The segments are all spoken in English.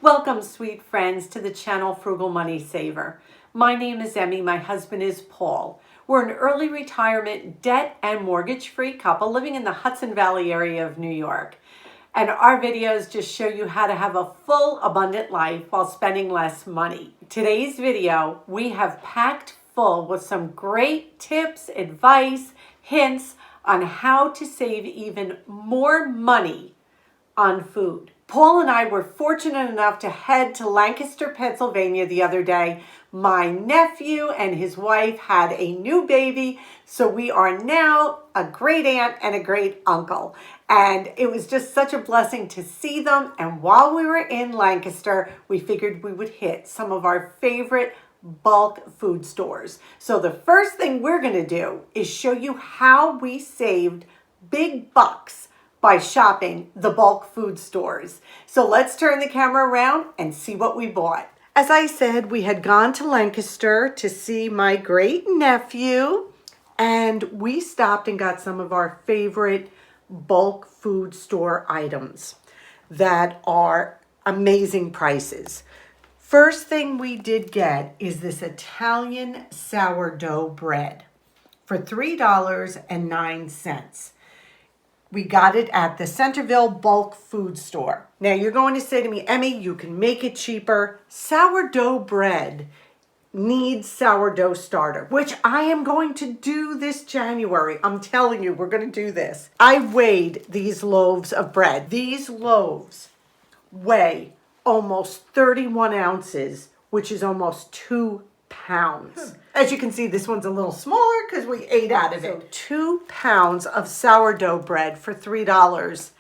Welcome, sweet friends, to the channel Frugal Money Saver. My name is Emmy. My husband is Paul. We're an early retirement, debt and mortgage-free couple living in the Hudson Valley area of New York. And our videos just show you how to have a full, abundant life while spending less money. Today's video, we have packed full with some great tips, advice, hints on how to save even more money on food. Paul and I were fortunate enough to head to Lancaster, Pennsylvania the other day. My nephew and his wife had a new baby, so we are now a great aunt and a great uncle. And it was just such a blessing to see them. And while we were in Lancaster, we figured we would hit some of our favorite bulk food stores. So the first thing we're going to do is show you how we saved big bucks by shopping the bulk food stores. So let's turn the camera around and see what we bought. As I said, we had gone to Lancaster to see my great nephew, and we stopped and got some of our favorite bulk food store items that are amazing prices. First thing we did get is this Italian sourdough bread for $3.09. We got it at the Centerville Bulk Food Store. Now you're going to say to me, Emmy, you can make it cheaper. Sourdough bread needs sourdough starter, which I am going to do this January. I'm telling you, we're going to do this. I weighed these loaves of bread. These loaves weigh almost 31 ounces, which is almost 2 pounds. As you can see, this one's a little smaller because we ate out of it. 2 pounds of sourdough bread for $3.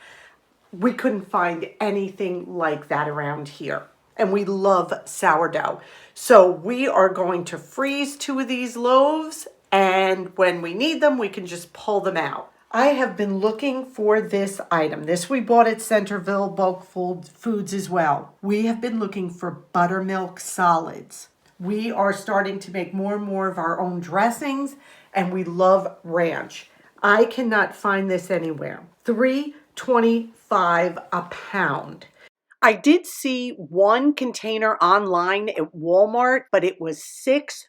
We couldn't find anything like that around here. And we love sourdough. So we are going to freeze 2 of these loaves, and when we need them, we can just pull them out. I have been looking for this item. This we bought at Centerville Bulk Foods as well. We have been looking for buttermilk solids. We are starting to make more and more of our own dressings, and we love ranch. I cannot find this anywhere. $3.25 a pound. I did see one container online at Walmart, but it was $6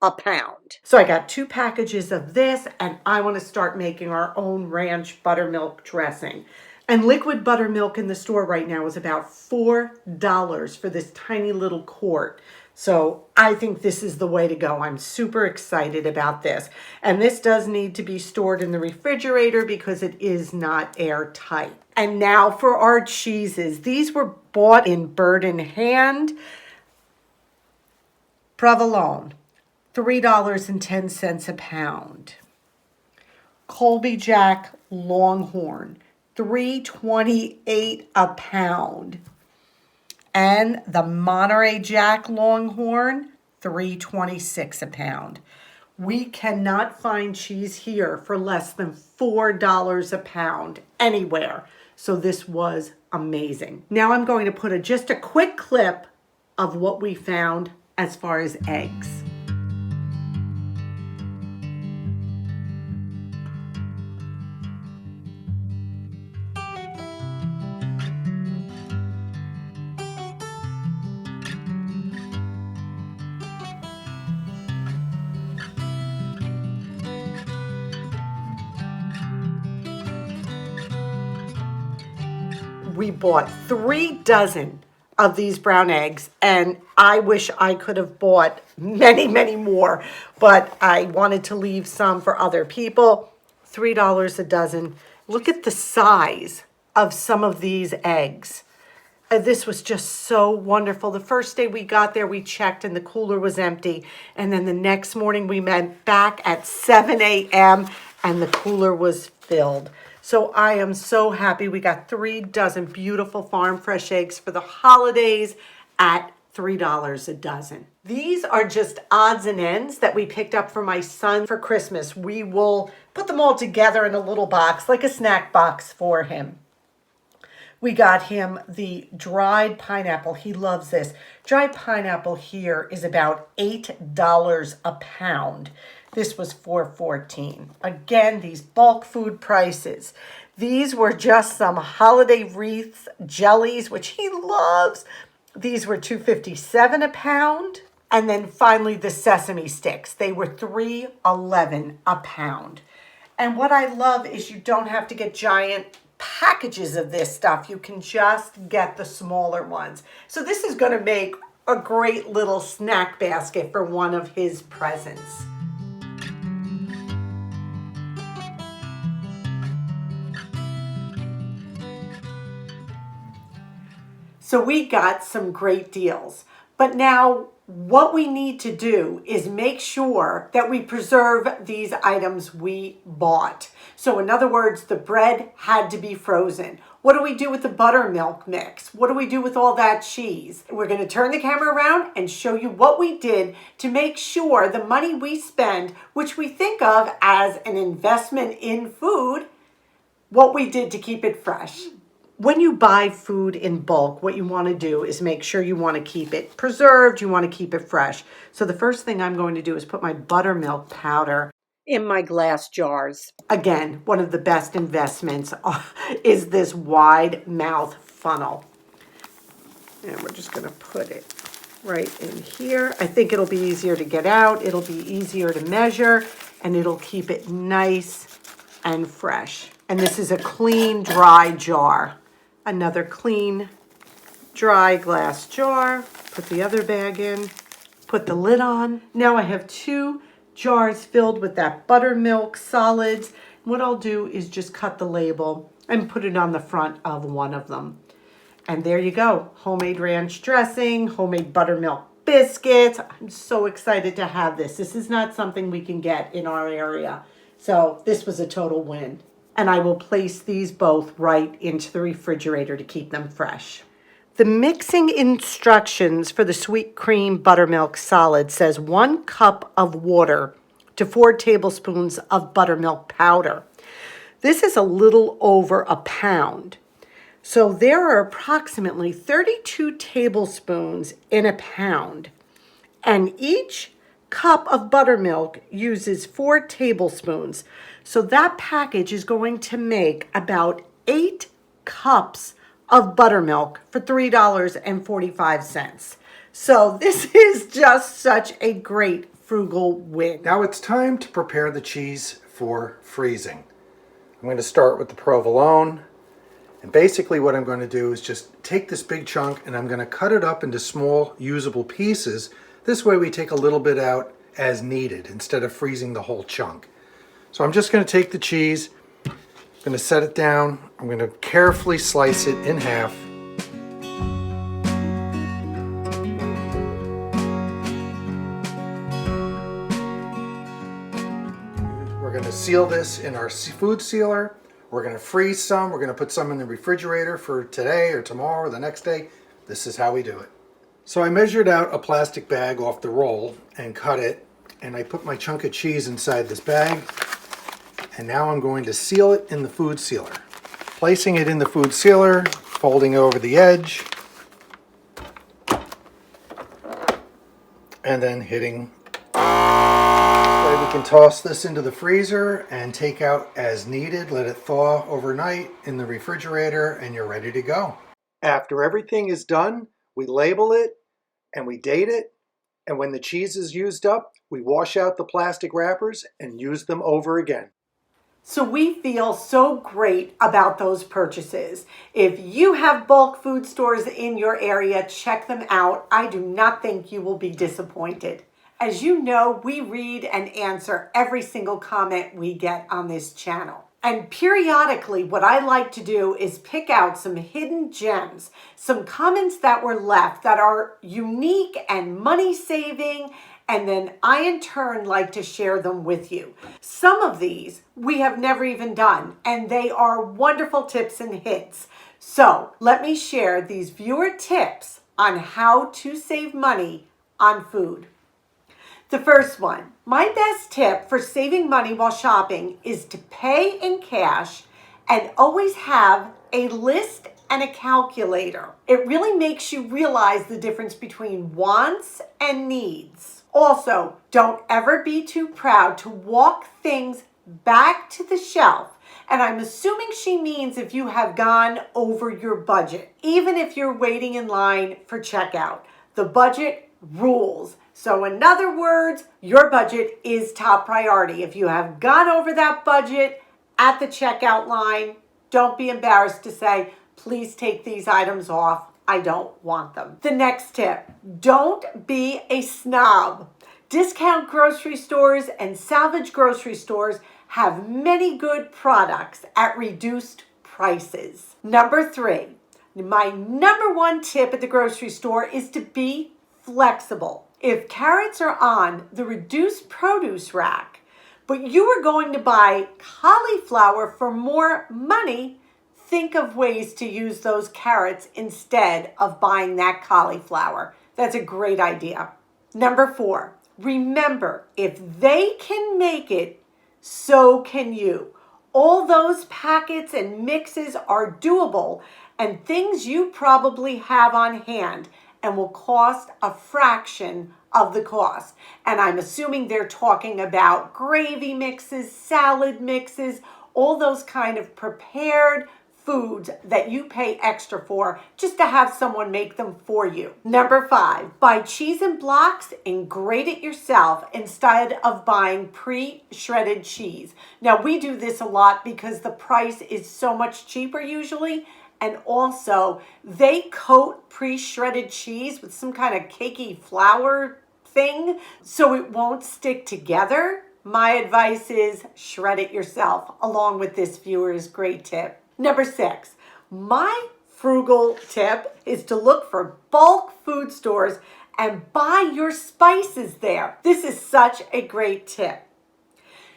a pound. So I got 2 packages of this, and I want to start making our own ranch buttermilk dressing. And liquid buttermilk in the store right now is about $4 for this tiny little quart. So I think this is the way to go. I'm super excited about this. And this does need to be stored in the refrigerator because it is not airtight. And now for our cheeses. These were bought in bird in hand. Provolone, $3.10 a pound. Colby Jack Longhorn, $3.28 a pound. And the Monterey Jack Longhorn, $3.26 a pound. We cannot find cheese here for less than $4 a pound anywhere. So this was amazing. Now I'm going to put just a quick clip of what we found as far as eggs. We bought 3 dozen of these brown eggs, and I wish I could have bought many, many more, but I wanted to leave some for other people. $3 a dozen. Look at the size of some of these eggs. This was just so wonderful. The first day we got there, we checked and the cooler was empty. And then the next morning we went back at 7 a.m. and the cooler was filled. So I am so happy we got 3 dozen beautiful farm fresh eggs for the holidays at $3 a dozen. These are just odds and ends that we picked up for my son for Christmas. We will put them all together in a little box, like a snack box for him. We got him the dried pineapple. He loves this. Dried pineapple here is about $8 a pound. This was $4.14. Again, these bulk food prices. These were just some holiday wreath jellies, which he loves. These were $2.57 a pound. And then finally the sesame sticks. They were $3.11 a pound. And what I love is you don't have to get giant packages of this stuff. You can just get the smaller ones. So this is going to make a great little snack basket for one of his presents. So we got some great deals. But now what we need to do is make sure that we preserve these items we bought. So in other words, the bread had to be frozen. What do we do with the buttermilk mix? What do we do with all that cheese? We're going to turn the camera around and show you what we did to make sure the money we spend, which we think of as an investment in food, what we did to keep it fresh. When you buy food in bulk, what you want to do is make sure you want to keep it preserved, you want to keep it fresh. So the first thing I'm going to do is put my buttermilk powder in my glass jars. Again, one of the best investments is this wide mouth funnel. And we're just going to put it right in here. I think it'll be easier to get out, it'll be easier to measure, and it'll keep it nice and fresh. And this is a clean, dry jar. Another clean, dry glass jar. Put the other bag in, put the lid on. Now I have 2 jars filled with that buttermilk solids. What I'll do is just cut the label and put it on the front of one of them. And there you go, homemade ranch dressing, homemade buttermilk biscuits. I'm so excited to have this. This is not something we can get in our area. So this was a total win. And I will place these both right into the refrigerator to keep them fresh. The mixing instructions for the sweet cream buttermilk solid says 1 cup of water to 4 tablespoons of buttermilk powder. This is a little over a pound. So there are approximately 32 tablespoons in a pound. And each cup of buttermilk uses 4 tablespoons. So that package is going to make about 8 cups of buttermilk for $3.45. So this is just such a great frugal win. Now it's time to prepare the cheese for freezing. I'm going to start with the provolone. And basically what I'm going to do is just take this big chunk and I'm going to cut it up into small usable pieces. This way we take a little bit out as needed instead of freezing the whole chunk. So I'm just going to take the cheese, I'm going to set it down, I'm going to carefully slice it in half. We're going to seal this in our food sealer. We're going to freeze some, we're going to put some in the refrigerator for today or tomorrow or the next day. This is how we do it. So I measured out a plastic bag off the roll and cut it, and I put my chunk of cheese inside this bag. And now I'm going to seal it in the food sealer. Placing it in the food sealer, folding over the edge, and then hitting. This way we can toss this into the freezer and take out as needed. Let it thaw overnight in the refrigerator and you're ready to go. After everything is done, we label it and we date it. And when the cheese is used up, we wash out the plastic wrappers and use them over again. So we feel so great about those purchases. If you have bulk food stores in your area, check them out. I do not think you will be disappointed. As you know, we read and answer every single comment we get on this channel. And periodically, what I like to do is pick out some hidden gems, some comments that were left that are unique and money-saving, and then I in turn like to share them with you. Some of these we have never even done, and they are wonderful tips and hints. So let me share these viewer tips on how to save money on food. The first one, my best tip for saving money while shopping is to pay in cash and always have a list and a calculator. It really makes you realize the difference between wants and needs. Also, don't ever be too proud to walk things back to the shelf And I'm assuming she means if you have gone over your budget, even if you're waiting in line for checkout. The budget rules. So in other words, your budget is top priority. If you have gone over that budget at the checkout line, don't be embarrassed to say, please take these items off. I don't want them. The next tip, don't be a snob. Discount grocery stores and salvage grocery stores have many good products at reduced prices. Number 3, my number 1 tip at the grocery store is to be flexible. If carrots are on the reduced produce rack, but you are going to buy cauliflower for more money, think of ways to use those carrots instead of buying that cauliflower. That's a great idea. Number 4, remember, if they can make it, so can you. All those packets and mixes are doable and things you probably have on hand and will cost a fraction of the cost. And I'm assuming they're talking about gravy mixes, salad mixes, all those kind of prepared foods that you pay extra for just to have someone make them for you. Number 5, buy cheese in blocks and grate it yourself instead of buying pre-shredded cheese. Now we do this a lot because the price is so much cheaper usually, and also they coat pre-shredded cheese with some kind of cakey flour thing so it won't stick together. My advice is shred it yourself, along with this viewer's great tip. Number 6, my frugal tip is to look for bulk food stores and buy your spices there. This is such a great tip.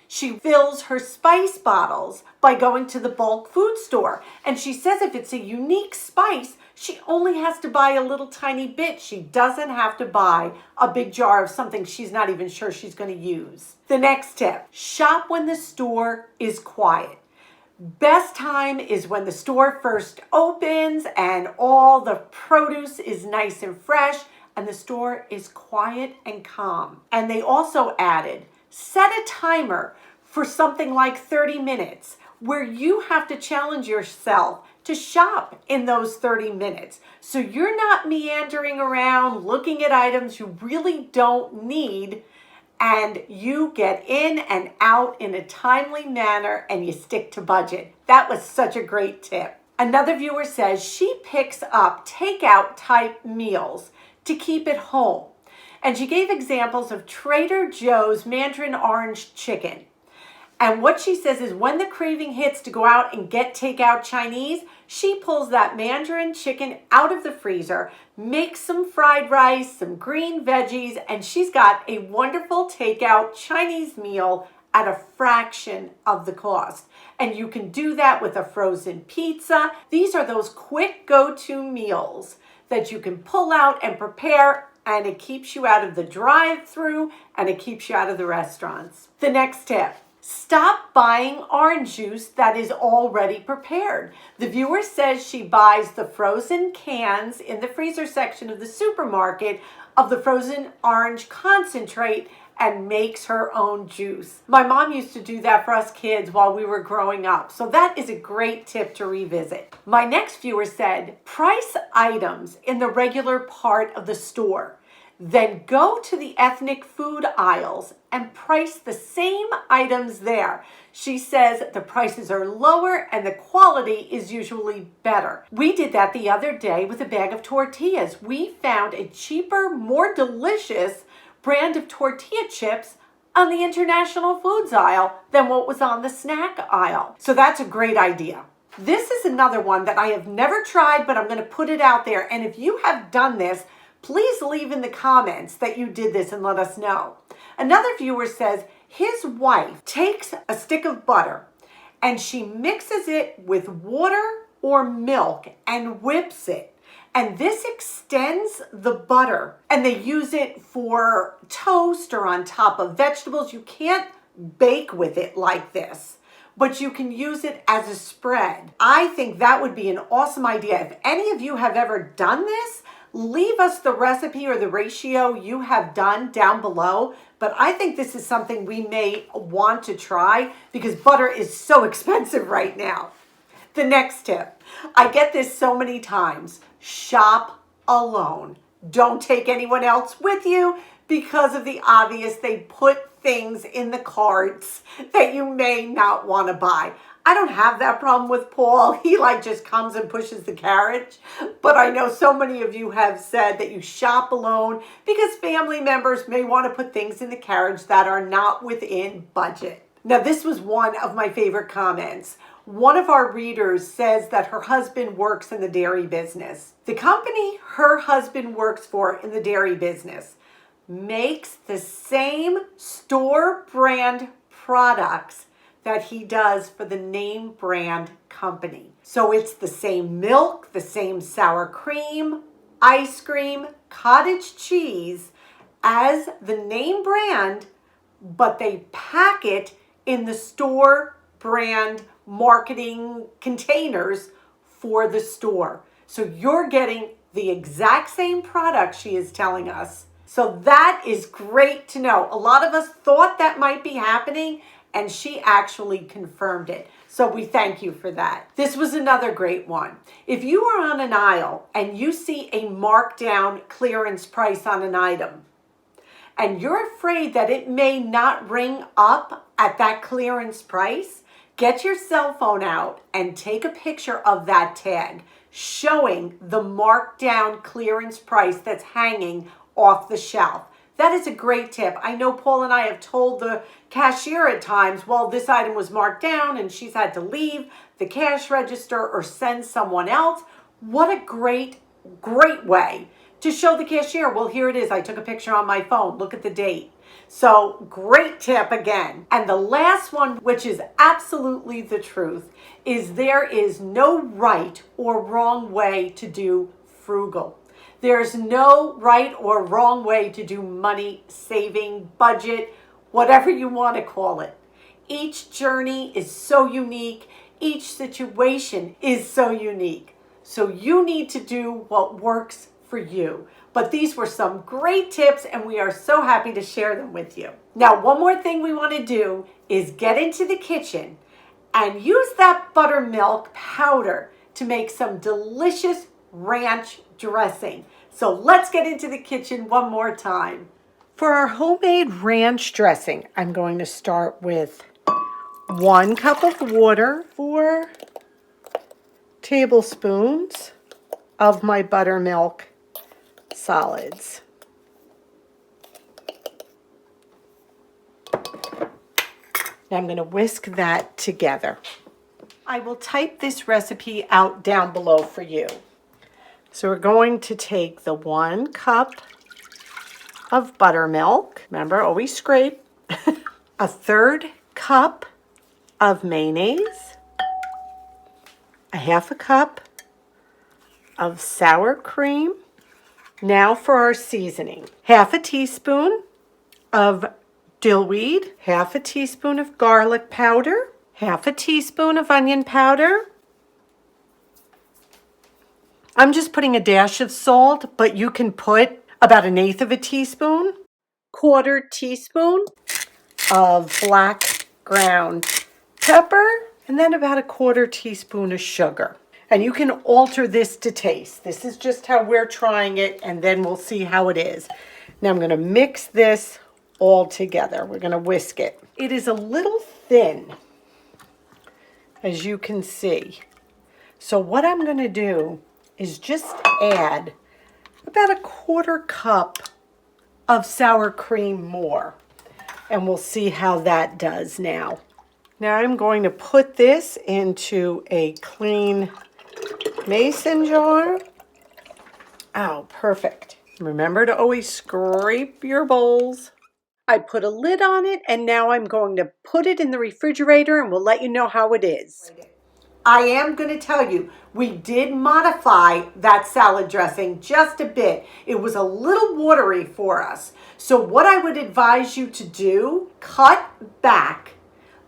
She fills her spice bottles by going to the bulk food store. And she says if it's a unique spice, she only has to buy a little tiny bit. She doesn't have to buy a big jar of something she's not even sure she's going to use. The next tip, shop when the store is quiet. Best time is when the store first opens and all the produce is nice and fresh and the store is quiet and calm. And they also added, set a timer for something like 30 minutes where you have to challenge yourself to shop in those 30 minutes. So you're not meandering around looking at items you really don't need, and you get in and out in a timely manner and you stick to budget. That was such a great tip. Another viewer says she picks up takeout type meals to keep at home. And she gave examples of Trader Joe's Mandarin Orange chicken. And what she says is when the craving hits to go out and get takeout Chinese, she pulls that Mandarin chicken out of the freezer, makes some fried rice, some green veggies, and she's got a wonderful takeout Chinese meal at a fraction of the cost. And you can do that with a frozen pizza. These are those quick go-to meals that you can pull out and prepare, and it keeps you out of the drive-through and it keeps you out of the restaurants. The next tip, stop buying orange juice that is already prepared. The viewer says she buys the frozen cans in the freezer section of the supermarket of the frozen orange concentrate and makes her own juice. My mom used to do that for us kids while we were growing up. So that is a great tip to revisit. My next viewer said, price items in the regular part of the store. Then go to the ethnic food aisles and price the same items there. She says the prices are lower and the quality is usually better. We did that the other day with a bag of tortillas. We found a cheaper, more delicious brand of tortilla chips on the international foods aisle than what was on the snack aisle. So that's a great idea. This is another one that I have never tried, but I'm going to put it out there. And if you have done this, please leave in the comments that you did this and let us know. Another viewer says his wife takes a stick of butter and she mixes it with water or milk and whips it. And this extends the butter and they use it for toast or on top of vegetables. You can't bake with it like this, but you can use it as a spread. I think that would be an awesome idea. If any of you have ever done this, Leave us the recipe or the ratio you have done down below. But I think this is something we may want to try because butter is so expensive right now. The next tip, I get this so many times, shop alone. Don't take anyone else with you because of the obvious. They put things in the carts that you may not want to buy. I don't have that problem with Paul. He just comes and pushes the carriage. But I know so many of you have said that you shop alone because family members may want to put things in the carriage that are not within budget. Now, this was one of my favorite comments. One of our readers says that her husband works in the dairy business. The company her husband works for in the dairy business makes the same store brand products that he does for the name brand company. So it's the same milk, the same sour cream, ice cream, cottage cheese as the name brand, but they pack it in the store brand marketing containers for the store. So you're getting the exact same product, she is telling us. So that is great to know. A lot of us thought that might be happening, and she actually confirmed it. So we thank you for that. This was another great one. If you are on an aisle and you see a markdown clearance price on an item, and you're afraid that it may not ring up at that clearance price, get your cell phone out and take a picture of that tag showing the markdown clearance price that's hanging off the shelf. That is a great tip. I know Paul and I have told the cashier at times, well, this item was marked down and she's had to leave the cash register or send someone else. What a great way to show the cashier, well, here it is. I took a picture on my phone. Look at the date. So great tip again. And the last one, which is absolutely the truth, is there is no right or wrong way to do frugal. There's no right or wrong way to do money saving, budget, whatever you want to call it. Each journey is so unique. Each situation is so unique. So you need to do what works for you. But these were some great tips and we are so happy to share them with you. Now, one more thing we want to do is get into the kitchen and use that buttermilk powder to make some delicious ranch dressing. So let's get into the kitchen one more time. For our homemade ranch dressing, I'm going to start with 1 cup of water, 4 tablespoons of my buttermilk solids. Now I'm going to whisk that together. I will type this recipe out down below for you. So we're going to take the 1 cup of buttermilk. Remember, always scrape. A 1/3 cup of mayonnaise. A 1/2 cup of sour cream. Now for our seasoning. 1/2 teaspoon of dill weed. 1/2 teaspoon of garlic powder. 1/2 teaspoon of onion powder. I'm just putting a dash of salt, but you can put about 1/8 teaspoon, 1/4 teaspoon of black ground pepper, and then about 1/4 teaspoon of sugar. And you can alter this to taste. This is just how we're trying it, and then we'll see how it is. Now I'm going to mix this all together. We're going to whisk it. It is a little thin, as you can see. So what I'm going to do is just add about 1/4 cup of sour cream more. And we'll see how that does now. Now I'm going to put this into a clean mason jar. Oh, perfect. Remember to always scrape your bowls. I put a lid on it and now I'm going to put it in the refrigerator and we'll let you know how it is. I am going to tell you, we did modify that salad dressing just a bit. It was a little watery for us. So what I would advise you to do, cut back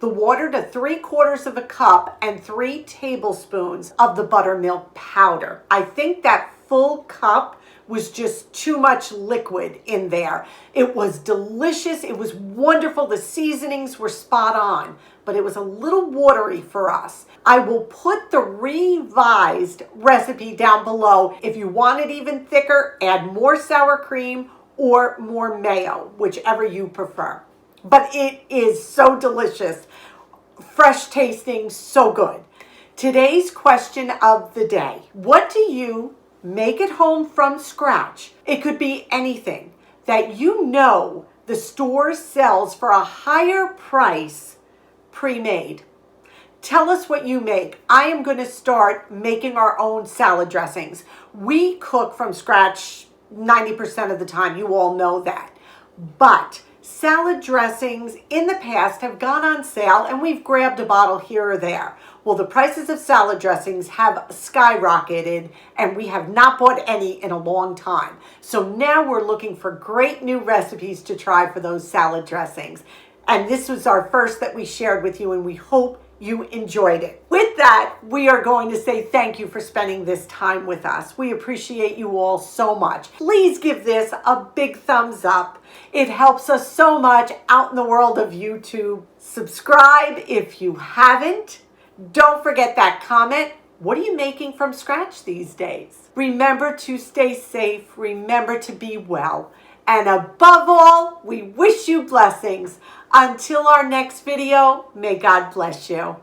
the water to 3/4 cup and 3 tablespoons of the buttermilk powder. I think that full cup was just too much liquid in there. It was delicious. It was wonderful. The seasonings were spot on, but it was a little watery for us. I will put the revised recipe down below. If you want it even thicker, add more sour cream or more mayo, whichever you prefer. But it is so delicious, fresh tasting, so good. Today's question of the day: what do you make at home from scratch? It could be anything that you know the store sells for a higher price pre-made. Tell us what you make. I am going to start making our own salad dressings. We cook from scratch 90% of the time. You all know that. But salad dressings in the past have gone on sale and we've grabbed a bottle here or there. Well, the prices of salad dressings have skyrocketed and we have not bought any in a long time. So now we're looking for great new recipes to try for those salad dressings. And this was our first that we shared with you, and we hope you enjoyed it. With that, we are going to say thank you for spending this time with us. We appreciate you all so much. Please give this a big thumbs up. It helps us so much out in the world of YouTube. Subscribe if you haven't. Don't forget that comment. What are you making from scratch these days? Remember to stay safe. Remember to be well. And above all, we wish you blessings. Until our next video, may God bless you.